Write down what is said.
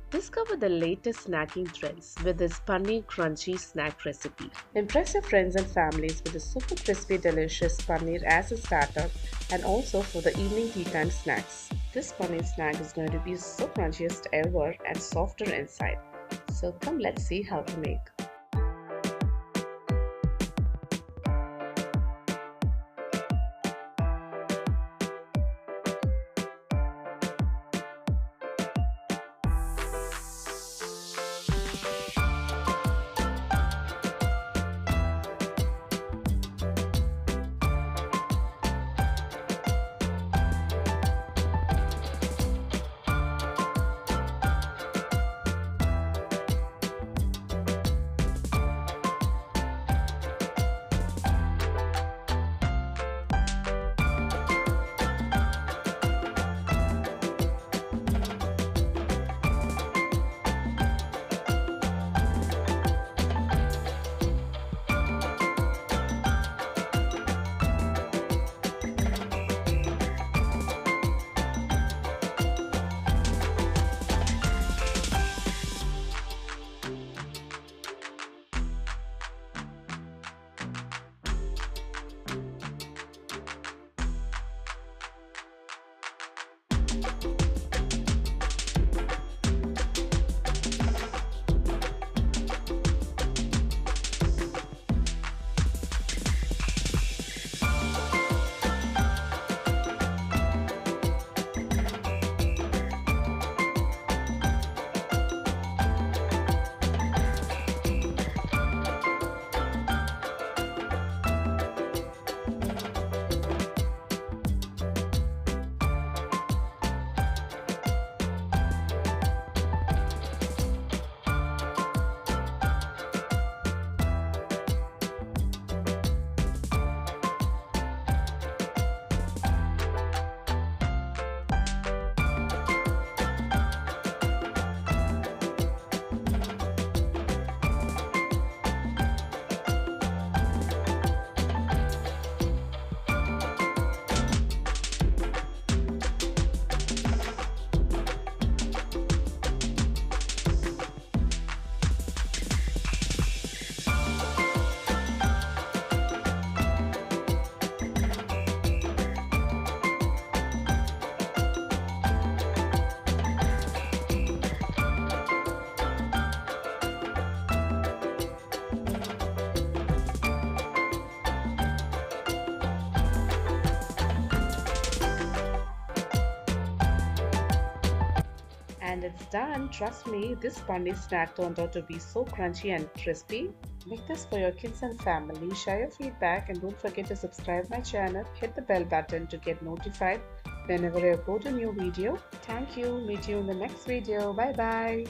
Discover the latest snacking trends with this Paneer Crunchy snack recipe. Impress your friends and families with a super crispy delicious paneer as a starter and also for the evening tea time snacks. This paneer snack is going to be so crunchiest ever and softer inside. So come, let's see how to make. And it's done. Trust me, this paneer snack turned out to be so crunchy and crispy. Make this for your kids and family. Share your feedback and don't forget to subscribe my channel. Hit the bell button to get notified whenever I upload a new video. Thank you. Meet you in the next video. Bye bye.